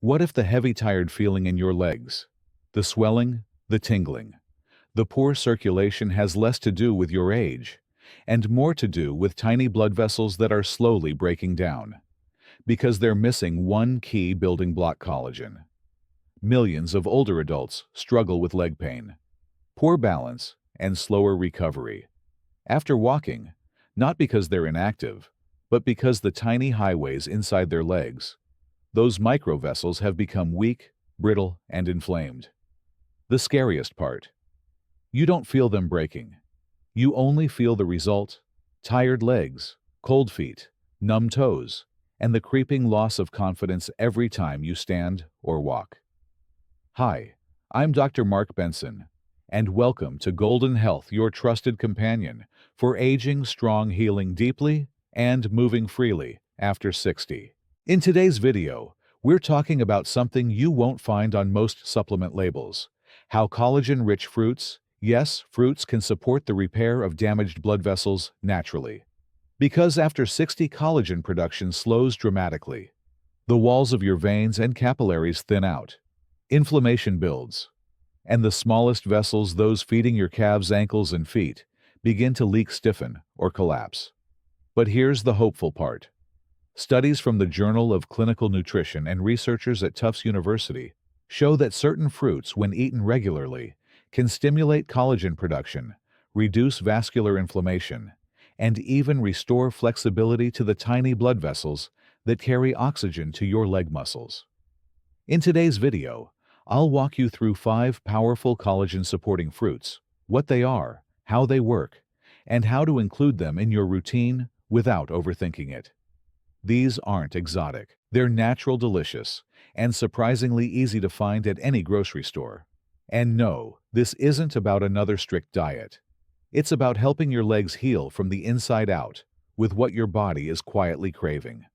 What if the heavy, tired feeling in your legs, the swelling, the tingling, the poor circulation has less to do with your age and more to do with tiny blood vessels that are slowly breaking down because they're missing one key building block: collagen. Millions of older adults struggle with leg pain, poor balance, and slower recovery after walking, not because they're inactive, but because the tiny highways inside their legs, those microvessels, have become weak, brittle, and inflamed. The scariest part: you don't feel them breaking. You only feel the result: tired legs, cold feet, numb toes, and the creeping loss of confidence every time you stand or walk. Hi, I'm Dr. Mark Benson, and welcome to Golden Health, your trusted companion for aging strong, healing deeply, and moving freely after 60. In today's video, we're talking about something you won't find on most supplement labels: how collagen-rich fruits, yes, fruits, can support the repair of damaged blood vessels naturally. Because after 60, collagen production slows dramatically. The walls of your veins and capillaries thin out. Inflammation builds. And the smallest vessels, those feeding your calves, ankles, and feet, begin to leak, stiffen, or collapse. But here's the hopeful part. Studies from the Journal of Clinical Nutrition and researchers at Tufts University show that certain fruits, when eaten regularly, can stimulate collagen production, reduce vascular inflammation, and even restore flexibility to the tiny blood vessels that carry oxygen to your leg muscles. In today's video, I'll walk you through 5 powerful collagen-supporting fruits, what they are, how they work, and how to include them in your routine without overthinking it. These aren't exotic. They're natural, delicious, and surprisingly easy to find at any grocery store. And no, this isn't about another strict diet. It's about helping your legs heal from the inside out with what your body is quietly craving.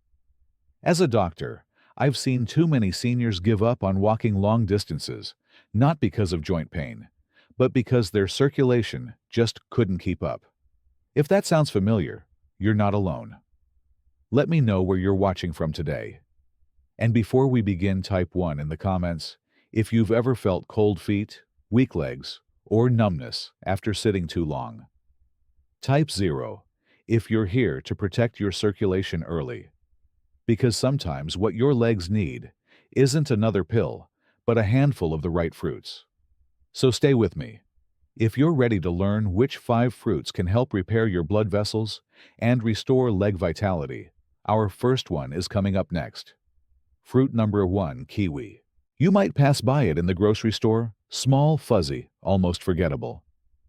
As a doctor, I've seen too many seniors give up on walking long distances, not because of joint pain, but because their circulation just couldn't keep up. If that sounds familiar, you're not alone. Let me know where you're watching from today. And before we begin, type 1 in the comments if you've ever felt cold feet, weak legs, or numbness after sitting too long. Type 0 if you're here to protect your circulation early. Because sometimes what your legs need isn't another pill, but a handful of the right fruits. So stay with me. If you're ready to learn which 5 fruits can help repair your blood vessels and restore leg vitality, our first one is coming up next. Fruit number 1, kiwi. You might pass by it in the grocery store, small, fuzzy, almost forgettable.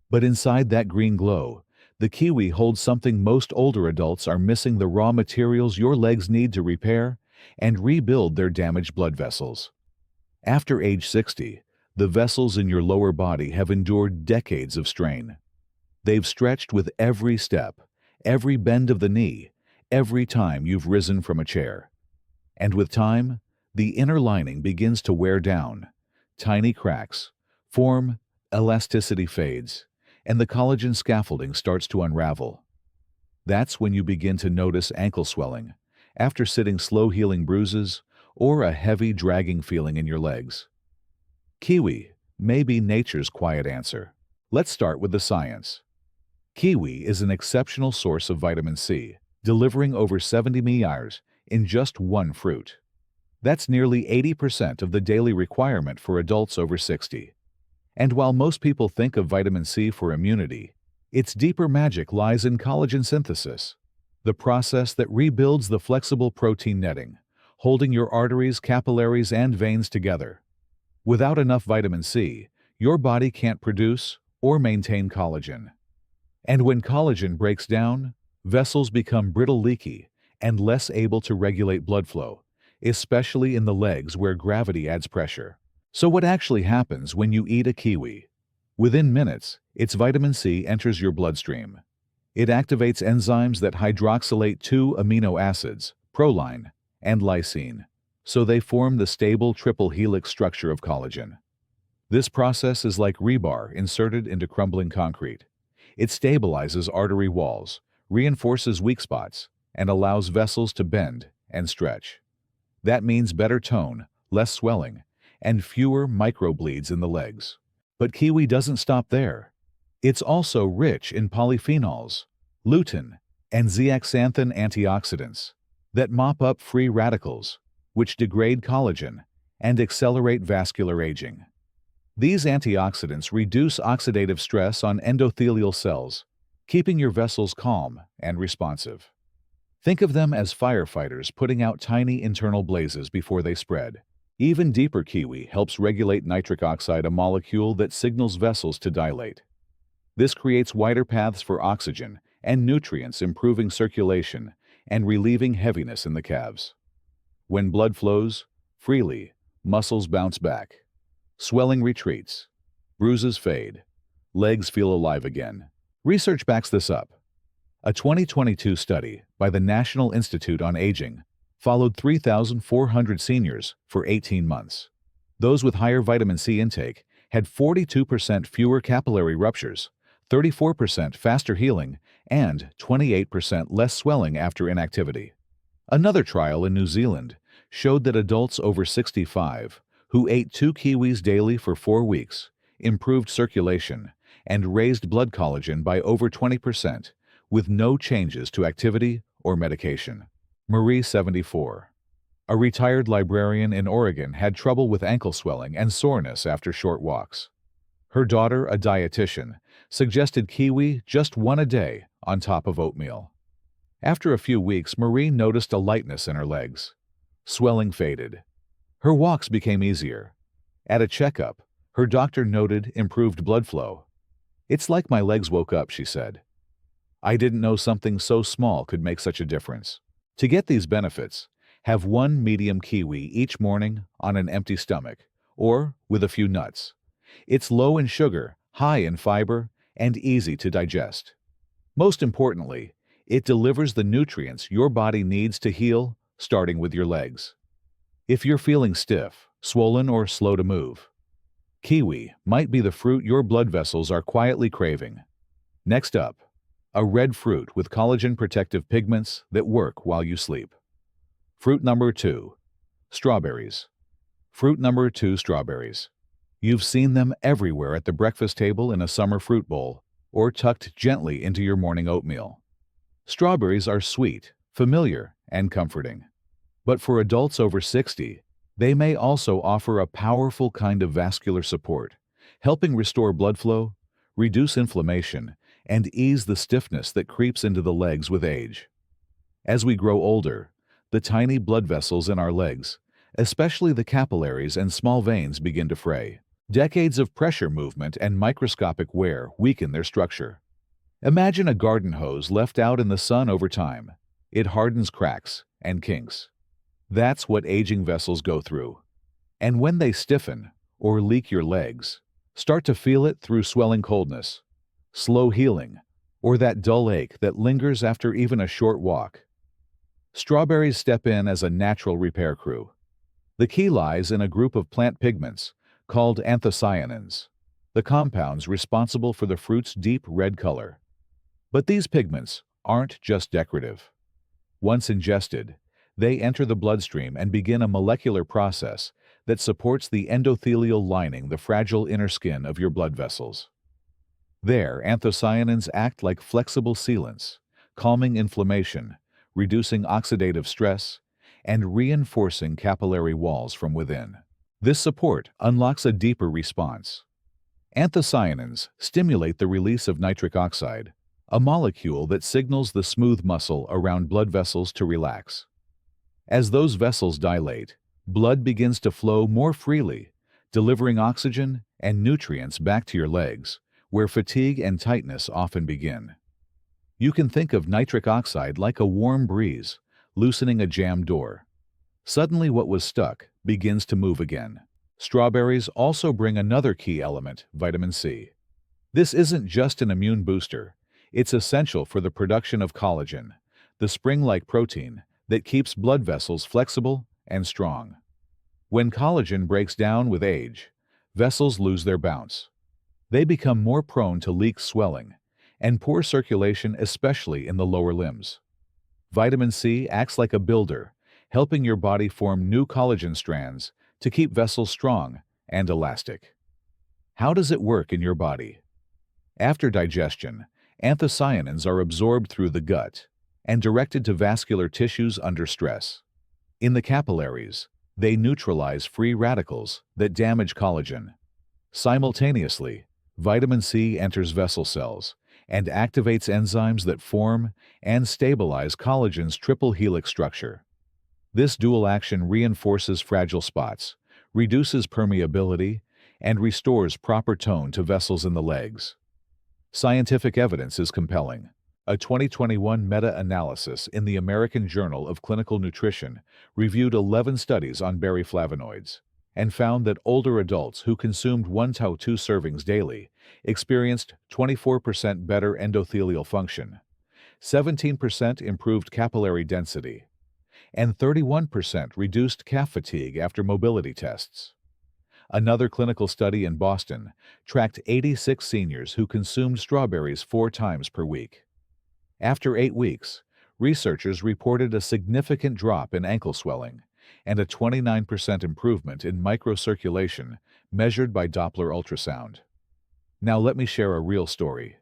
But inside that green glow, the kiwi holds something most older adults are missing: the raw materials your legs need to repair and rebuild their damaged blood vessels. After age 60, the vessels in your lower body have endured decades of strain. They've stretched with every step, every bend of the knee, every time you've risen from a chair. And with time, the inner lining begins to wear down. Tiny cracks form, elasticity fades, and the collagen scaffolding starts to unravel. That's when you begin to notice ankle swelling, after sitting, slow healing bruises, or a heavy, dragging feeling in your legs. Kiwi may be nature's quiet answer. Let's start with the science. Kiwi is an exceptional source of vitamin C, delivering over 70 mAh in just one fruit. That's nearly 80% of the daily requirement for adults over 60. And while most people think of vitamin C for immunity, its deeper magic lies in collagen synthesis, the process that rebuilds the flexible protein netting, holding your arteries, capillaries, and veins together. Without enough vitamin C, your body can't produce or maintain collagen. And when collagen breaks down, vessels become brittle, leaky, and less able to regulate blood flow, especially in the legs where gravity adds pressure. So what actually happens when you eat a kiwi? Within minutes, its vitamin C enters your bloodstream. It activates enzymes that hydroxylate 2 amino acids, proline and lysine, so they form the stable triple helix structure of collagen. This process is like rebar inserted into crumbling concrete. It stabilizes artery walls, reinforces weak spots, and allows vessels to bend and stretch. That means better tone, less swelling, and fewer microbleeds in the legs. But kiwi doesn't stop there. It's also rich in polyphenols, lutein, and zeaxanthin antioxidants that mop up free radicals, which degrade collagen and accelerate vascular aging. These antioxidants reduce oxidative stress on endothelial cells, keeping your vessels calm and responsive. Think of them as firefighters putting out tiny internal blazes before they spread. Even deeper kiwi helps regulate nitric oxide, a molecule that signals vessels to dilate. This creates wider paths for oxygen and nutrients, improving circulation and relieving heaviness in the calves. When blood flows freely, muscles bounce back. Swelling retreats. Bruises fade. Legs feel alive again. Research backs this up. A 2022 study by the National Institute on Aging followed 3,400 seniors for 18 months. Those with higher vitamin C intake had 42% fewer capillary ruptures, 34% faster healing, and 28% less swelling after inactivity. Another trial in New Zealand showed that adults over 65 who ate 2 kiwis daily for 4 weeks improved circulation and raised blood collagen by over 20%, with no changes to activity or medication. Marie, 74, a retired librarian in Oregon, had trouble with ankle swelling and soreness after short walks. Her daughter, a dietitian, suggested kiwi just 1 a day on top of oatmeal. After a few weeks, Marie noticed a lightness in her legs. Swelling faded. Her walks became easier. At a checkup, her doctor noted improved blood flow. "It's like my legs woke up," she said. "I didn't know something so small could make such a difference." To get these benefits, have 1 medium kiwi each morning on an empty stomach, or with a few nuts. It's low in sugar, high in fiber, and easy to digest. Most importantly, it delivers the nutrients your body needs to heal, starting with your legs. If you're feeling stiff, swollen, or slow to move, kiwi might be the fruit your blood vessels are quietly craving. Next up, a red fruit with collagen protective pigments that work while you sleep. Fruit number 2, strawberries. Fruit number 2, strawberries. You've seen them everywhere at the breakfast table, in a summer fruit bowl, or tucked gently into your morning oatmeal. Strawberries are sweet, familiar, and comforting. But for adults over 60, they may also offer a powerful kind of vascular support, helping restore blood flow, reduce inflammation, and ease the stiffness that creeps into the legs with age. As we grow older, the tiny blood vessels in our legs, especially the capillaries and small veins, begin to fray. Decades of pressure movement and microscopic wear weaken their structure. Imagine a garden hose left out in the sun over time. It hardens, cracks, and kinks. That's what aging vessels go through. And when they stiffen or leak, your legs start to feel it through swelling, coldness, slow healing, or that dull ache that lingers after even a short walk. Strawberries step in as a natural repair crew. The key lies in a group of plant pigments called anthocyanins, the compounds responsible for the fruit's deep red color. But these pigments aren't just decorative. Once ingested, they enter the bloodstream and begin a molecular process that supports the endothelial lining, the fragile inner skin of your blood vessels. There, anthocyanins act like flexible sealants, calming inflammation, reducing oxidative stress, and reinforcing capillary walls from within. This support unlocks a deeper response. Anthocyanins stimulate the release of nitric oxide, a molecule that signals the smooth muscle around blood vessels to relax. As those vessels dilate, blood begins to flow more freely, delivering oxygen and nutrients back to your legs, where fatigue and tightness often begin. You can think of nitric oxide like a warm breeze, loosening a jammed door. Suddenly, what was stuck begins to move again. Strawberries also bring another key element, vitamin C. This isn't just an immune booster. It's essential for the production of collagen, the spring-like protein that keeps blood vessels flexible and strong. When collagen breaks down with age, vessels lose their bounce. They become more prone to leak, swelling, and poor circulation, especially in the lower limbs. Vitamin C acts like a builder, helping your body form new collagen strands to keep vessels strong and elastic. How does it work in your body? After digestion, anthocyanins are absorbed through the gut and directed to vascular tissues under stress. In the capillaries, they neutralize free radicals that damage collagen. Simultaneously, vitamin C enters vessel cells and activates enzymes that form and stabilize collagen's triple helix structure. This dual action reinforces fragile spots, reduces permeability, and restores proper tone to vessels in the legs. Scientific evidence is compelling. A 2021 meta-analysis in the American Journal of Clinical Nutrition reviewed 11 studies on berry flavonoids and found that older adults who consumed 1 to 2 servings daily experienced 24% better endothelial function, 17% improved capillary density, and 31% reduced calf fatigue after mobility tests. Another clinical study in Boston tracked 86 seniors who consumed strawberries 4 times per week. After 8 weeks, researchers reported a significant drop in ankle swelling and a 29% improvement in microcirculation measured by Doppler ultrasound. Now let me share a real story.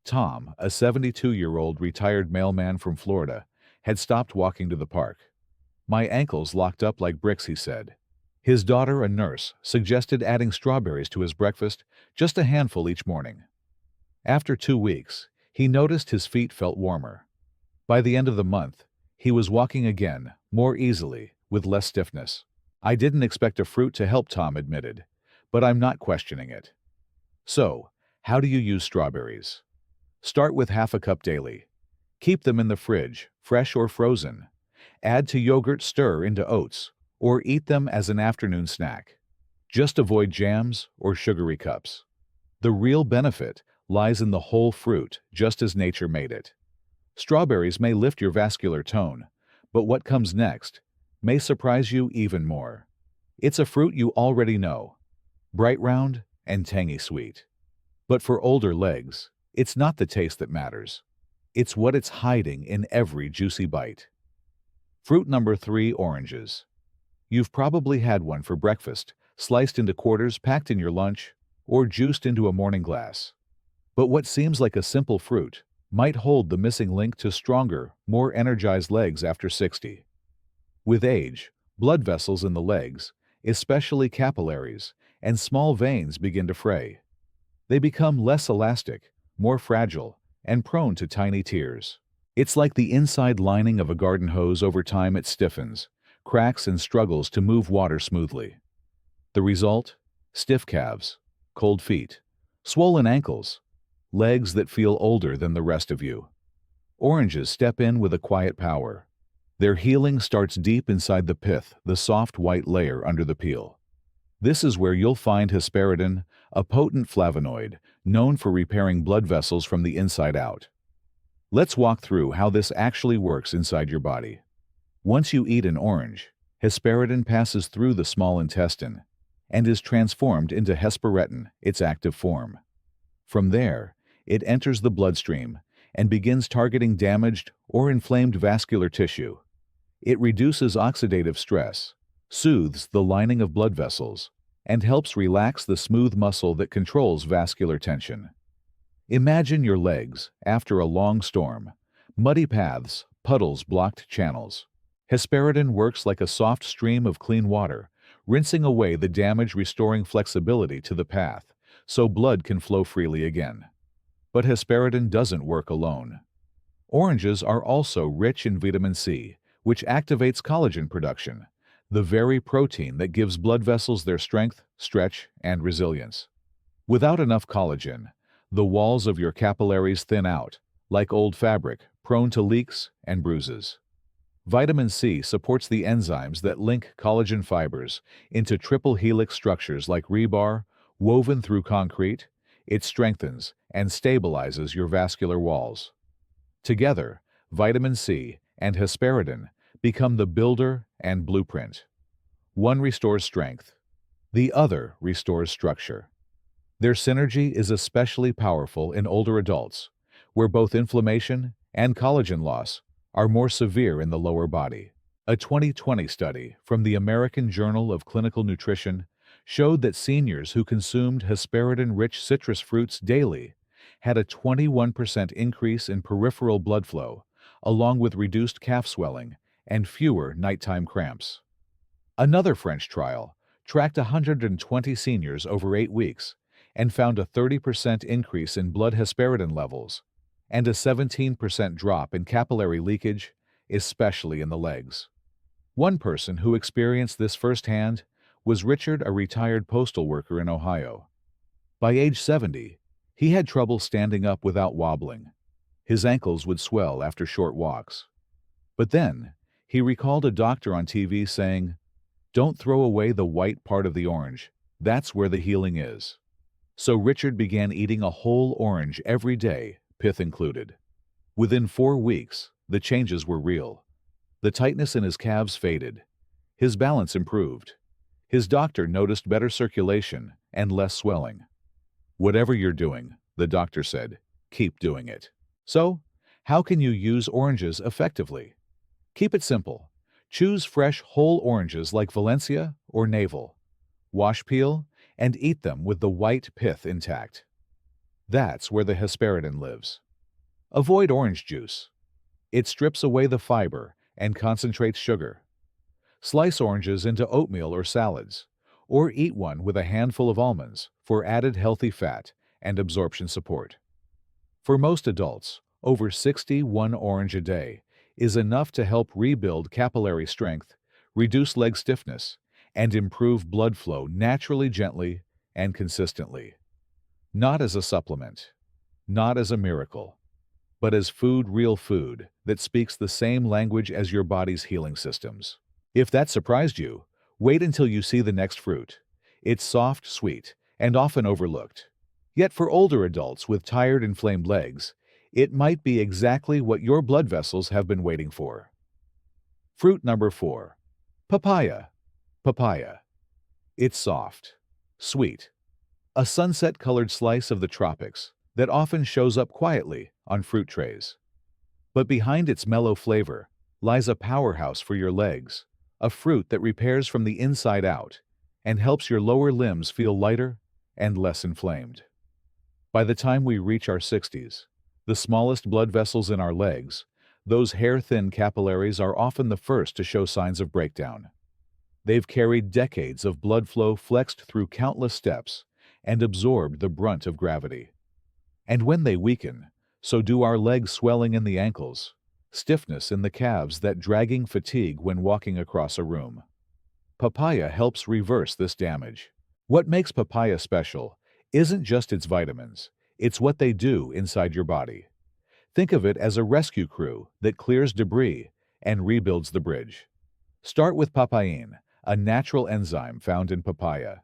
Tom, a 72-year-old retired mailman from Florida, had stopped walking to the park. "My ankles locked up like bricks," he said. His daughter, a nurse, suggested adding strawberries to his breakfast, just a handful each morning. After 2 weeks, he noticed his feet felt warmer. By the end of the month, he was walking again, more easily, with less stiffness. "I didn't expect a fruit to help," Tom admitted, "but I'm not questioning it." So, how do you use strawberries? Start with half a cup daily. Keep them in the fridge, fresh or frozen. Add to yogurt, stir into oats, or eat them as an afternoon snack. Just avoid jams or sugary cups. The real benefit lies in the whole fruit, just as nature made it. Strawberries may lift your vascular tone, but what comes next may surprise you even more. It's a fruit you already know, bright round and tangy sweet. But for older legs, it's not the taste that matters. It's what it's hiding in every juicy bite. Fruit number 3, oranges. You've probably had one for breakfast, sliced into quarters, packed in your lunch, or juiced into a morning glass. But what seems like a simple fruit might hold the missing link to stronger, more energized legs after 60. With age, blood vessels in the legs, especially capillaries, and small veins begin to fray. They become less elastic, more fragile, and prone to tiny tears. It's like the inside lining of a garden hose. Over time it stiffens, cracks, and struggles to move water smoothly. The result? Stiff calves, cold feet, swollen ankles, legs that feel older than the rest of you. Oranges step in with a quiet power. Their healing starts deep inside the pith, the soft white layer under the peel. This is where you'll find hesperidin, a potent flavonoid known for repairing blood vessels from the inside out. Let's walk through how this actually works inside your body. Once you eat an orange, hesperidin passes through the small intestine and is transformed into hesperetin, its active form. From there, it enters the bloodstream and begins targeting damaged or inflamed vascular tissue. It reduces oxidative stress, soothes the lining of blood vessels, and helps relax the smooth muscle that controls vascular tension. Imagine your legs after a long storm, muddy paths, puddles, blocked channels. Hesperidin works like a soft stream of clean water, rinsing away the damage, restoring flexibility to the path, so blood can flow freely again. But hesperidin doesn't work alone. Oranges are also rich in vitamin C, which activates collagen production, the very protein that gives blood vessels their strength, stretch, and resilience. Without enough collagen, the walls of your capillaries thin out, like old fabric, prone to leaks and bruises. Vitamin C supports the enzymes that link collagen fibers into triple helix structures like rebar, woven through concrete. It strengthens and stabilizes your vascular walls. Together, vitamin C and hesperidin become the builder and blueprint. One restores strength, the other restores structure. Their synergy is especially powerful in older adults, where both inflammation and collagen loss are more severe in the lower body. A 2020 study from the American Journal of Clinical Nutrition showed that seniors who consumed hesperidin-rich citrus fruits daily had a 21% increase in peripheral blood flow, along with reduced calf swelling and fewer nighttime cramps. Another French trial tracked 120 seniors over 8 weeks and found a 30% increase in blood hesperidin levels and a 17% drop in capillary leakage, especially in the legs. One person who experienced this firsthand was Richard, a retired postal worker in Ohio. By age 70, he had trouble standing up without wobbling. His ankles would swell after short walks. But then, he recalled a doctor on TV saying, "Don't throw away the white part of the orange. That's where the healing is." So Richard began eating a whole orange every day, pith included. Within 4 weeks, the changes were real. The tightness in his calves faded. His balance improved. His doctor noticed better circulation and less swelling. "Whatever you're doing," the doctor said, "keep doing it." So, how can you use oranges effectively? Keep it simple. Choose fresh whole oranges like Valencia or Navel. Wash, peel, and eat them with the white pith intact. That's where the hesperidin lives. Avoid orange juice. It strips away the fiber and concentrates sugar. Slice oranges into oatmeal or salads, or eat one with a handful of almonds for added healthy fat and absorption support. For most adults, over 61 orange a day is enough to help rebuild capillary strength, reduce leg stiffness, and improve blood flow naturally, gently, and consistently. Not as a supplement, not as a miracle, but as food, real food that speaks the same language as your body's healing systems. If that surprised you, wait until you see the next fruit. It's soft, sweet, and often overlooked. Yet for older adults with tired, inflamed legs, it might be exactly what your blood vessels have been waiting for. Fruit number 4. Papaya. Papaya. It's soft, sweet, a sunset-colored slice of the tropics that often shows up quietly on fruit trays. But behind its mellow flavor lies a powerhouse for your legs, a fruit that repairs from the inside out and helps your lower limbs feel lighter and less inflamed. By the time we reach our 60s, the smallest blood vessels in our legs, those hair-thin capillaries, are often the first to show signs of breakdown. They've carried decades of blood flow flexed through countless steps and absorbed the brunt of gravity. And when they weaken, so do our legs, swelling in the ankles, stiffness in the calves, that dragging fatigue when walking across a room. Papaya helps reverse this damage. What makes papaya special isn't just its vitamins, it's what they do inside your body. Think of it as a rescue crew that clears debris and rebuilds the bridge. Start with papain, a natural enzyme found in papaya.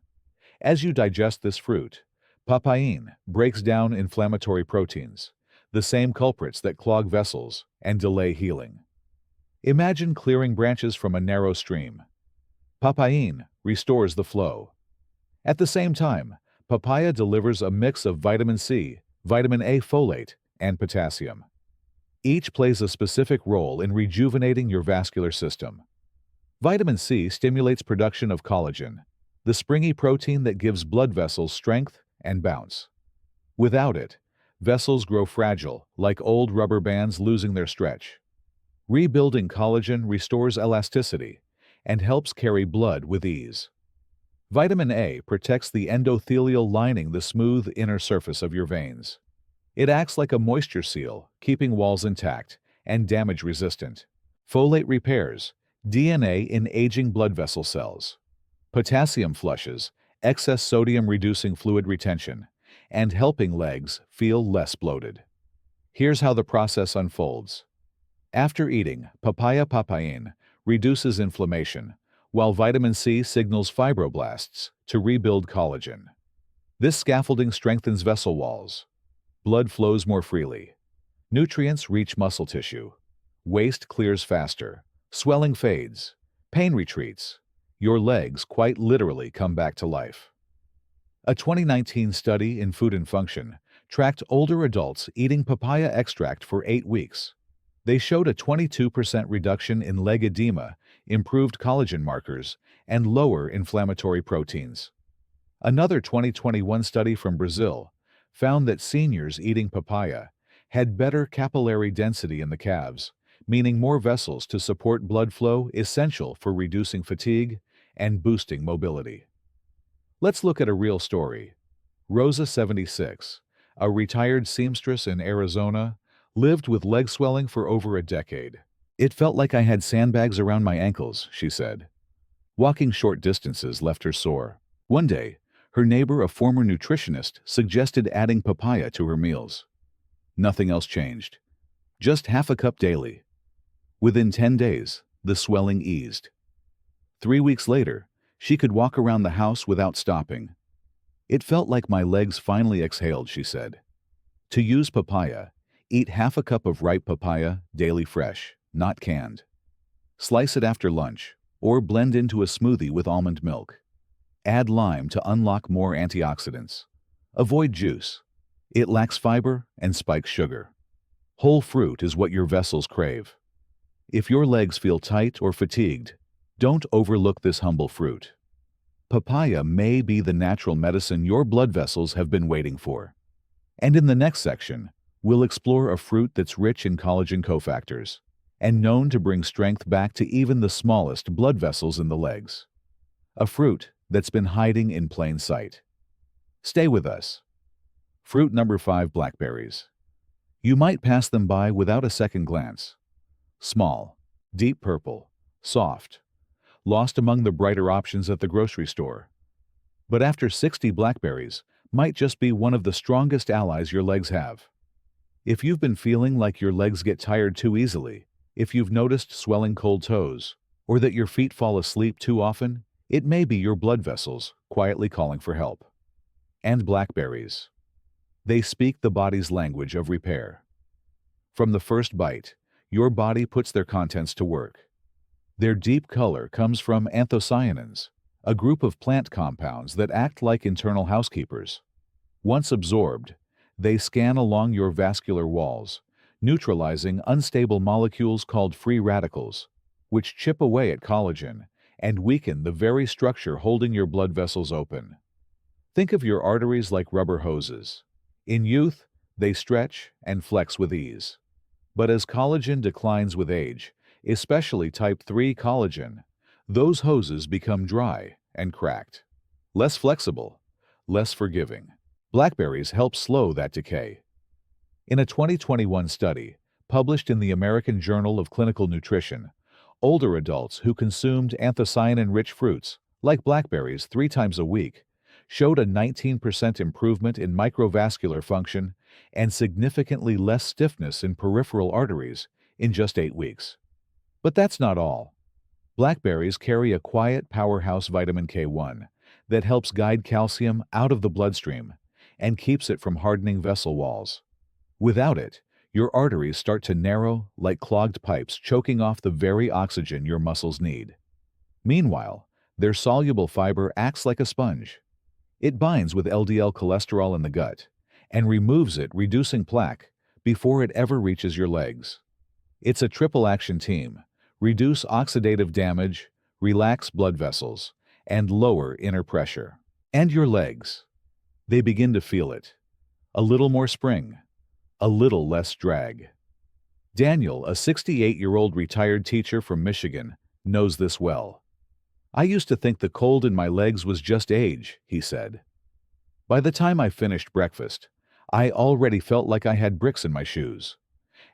As you digest this fruit, papain breaks down inflammatory proteins, the same culprits that clog vessels and delay healing. Imagine clearing branches from a narrow stream. Papain restores the flow. At the same time, papaya delivers a mix of vitamin C, vitamin A, folate, and potassium. Each plays a specific role in rejuvenating your vascular system. Vitamin C stimulates production of collagen, the springy protein that gives blood vessels strength and bounce. Without it, vessels grow fragile, like old rubber bands losing their stretch. Rebuilding collagen restores elasticity and helps carry blood with ease. Vitamin A protects the endothelial lining, the smooth inner surface of your veins. It acts like a moisture seal, keeping walls intact and damage-resistant. Folate repairs DNA in aging blood vessel cells. Potassium flushes excess sodium, reducing fluid retention and helping legs feel less bloated. Here's how the process unfolds. After eating, papain reduces inflammation, while vitamin C signals fibroblasts to rebuild collagen. This scaffolding strengthens vessel walls. Blood flows more freely. Nutrients reach muscle tissue. Waste clears faster. Swelling fades. Pain retreats. Your legs quite literally come back to life. A 2019 study in Food and Function tracked older adults eating papaya extract for 8 weeks. They showed a 22% reduction in leg edema improved collagen markers, and lower inflammatory proteins. Another 2021 study from Brazil found that seniors eating papaya had better capillary density in the calves, meaning more vessels to support blood flow essential for reducing fatigue and boosting mobility. Let's look at a real story. Rosa, 76, a retired seamstress in Arizona, lived with leg swelling for over a decade. "It felt like I had sandbags around my ankles," she said. Walking short distances left her sore. One day, her neighbor, a former nutritionist, suggested adding papaya to her meals. Nothing else changed. Just half a cup daily. Within 10 days, the swelling eased. 3 weeks later, she could walk around the house without stopping. "It felt like my legs finally exhaled," she said. To use papaya, eat half a cup of ripe papaya daily fresh, not canned. Slice it after lunch, or blend into a smoothie with almond milk. Add lime to unlock more antioxidants. Avoid juice. It lacks fiber and spikes sugar. Whole fruit is what your vessels crave. If your legs feel tight or fatigued, don't overlook this humble fruit. Papaya may be the natural medicine your blood vessels have been waiting for. And in the next section, we'll explore a fruit that's rich in collagen cofactors and known to bring strength back to even the smallest blood vessels in the legs. A fruit that's been hiding in plain sight. Stay with us. Fruit number 5, blackberries. You might pass them by without a second glance. Small, deep purple, soft, lost among the brighter options at the grocery store. But after 60 blackberries might just be one of the strongest allies your legs have. If you've been feeling like your legs get tired too easily, if you've noticed swelling cold toes, or that your feet fall asleep too often, it may be your blood vessels quietly calling for help. And blackberries. They speak the body's language of repair. From the first bite, your body puts their contents to work. Their deep color comes from anthocyanins, a group of plant compounds that act like internal housekeepers. Once absorbed, they scan along your vascular walls, neutralizing unstable molecules called free radicals, which chip away at collagen and weaken the very structure holding your blood vessels open. Think of your arteries like rubber hoses. In youth, they stretch and flex with ease. But as collagen declines with age, especially type 3 collagen, those hoses become dry and cracked. Less flexible, less forgiving. Blackberries help slow that decay. In a 2021 study, published in the American Journal of Clinical Nutrition, older adults who consumed anthocyanin-rich fruits, like blackberries 3 times a week, showed a 19% improvement in microvascular function and significantly less stiffness in peripheral arteries in just 8 weeks. But that's not all. Blackberries carry a quiet powerhouse vitamin K1 that helps guide calcium out of the bloodstream and keeps it from hardening vessel walls. Without it, your arteries start to narrow like clogged pipes, choking off the very oxygen your muscles need. Meanwhile, their soluble fiber acts like a sponge. It binds with LDL cholesterol in the gut and removes it, reducing plaque before it ever reaches your legs. It's a triple action team: reduce oxidative damage, relax blood vessels, and lower inner pressure. And your legs. They begin to feel it. A little more spring, a little less drag. Daniel, a 68-year-old retired teacher from Michigan, knows this well. "I used to think the cold in my legs was just age," he said. "By the time I finished breakfast, I already felt like I had bricks in my shoes."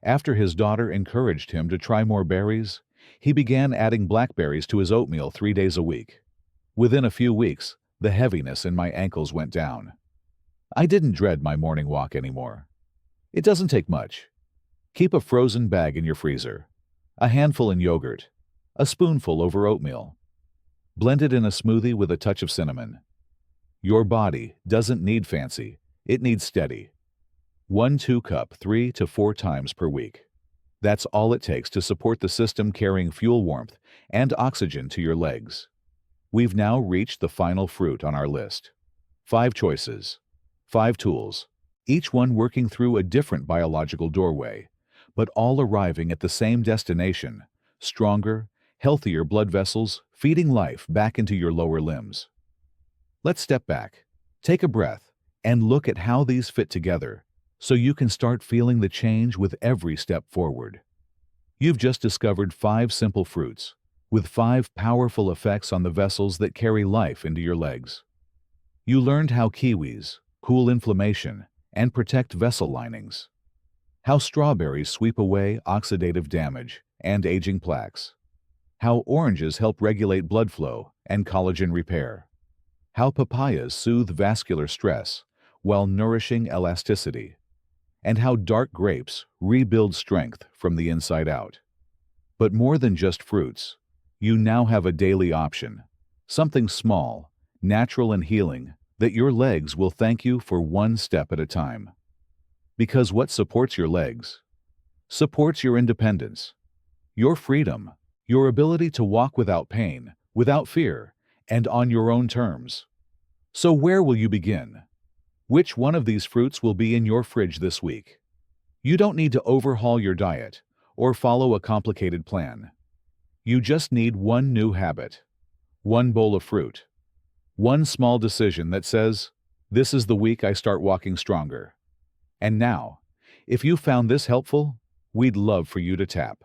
After his daughter encouraged him to try more berries, he began adding blackberries to his oatmeal 3 days a week. Within a few weeks, the heaviness in my ankles went down. I didn't dread my morning walk anymore. It doesn't take much. Keep a frozen bag in your freezer, a handful in yogurt, a spoonful over oatmeal. Blend it in a smoothie with a touch of cinnamon. Your body doesn't need fancy, it needs steady. 1-2 cup 3 to 4 times per week. That's all it takes to support the system carrying fuel, warmth, and oxygen to your legs. We've now reached the final fruit on our list. 5 choices, 5 tools, each one working through a different biological doorway, but all arriving at the same destination: stronger, healthier blood vessels feeding life back into your lower limbs. Let's step back, take a breath, and look at how these fit together so you can start feeling the change with every step forward. You've just discovered 5 simple fruits with 5 powerful effects on the vessels that carry life into your legs. You learned how kiwis cool inflammation and protect vessel linings, how strawberries sweep away oxidative damage and aging plaques, how oranges help regulate blood flow and collagen repair, how papayas soothe vascular stress while nourishing elasticity, and how dark grapes rebuild strength from the inside out. But more than just fruits, you now have a daily option, something small, natural and healing that your legs will thank you for one step at a time. Because what supports your legs supports your independence, your freedom, your ability to walk without pain, without fear, and on your own terms. So where will you begin? Which one of these fruits will be in your fridge this week? You don't need to overhaul your diet or follow a complicated plan. You just need one new habit, one bowl of fruit, one small decision that says, "This is the week I start walking stronger." And now, if you found this helpful, we'd love for you to tap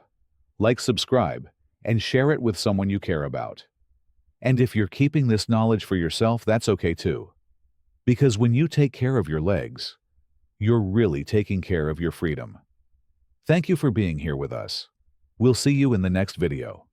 like, subscribe, and share it with someone you care about. And if you're keeping this knowledge for yourself, that's okay too. Because when you take care of your legs, you're really taking care of your freedom. Thank you for being here with us. We'll see you in the next video.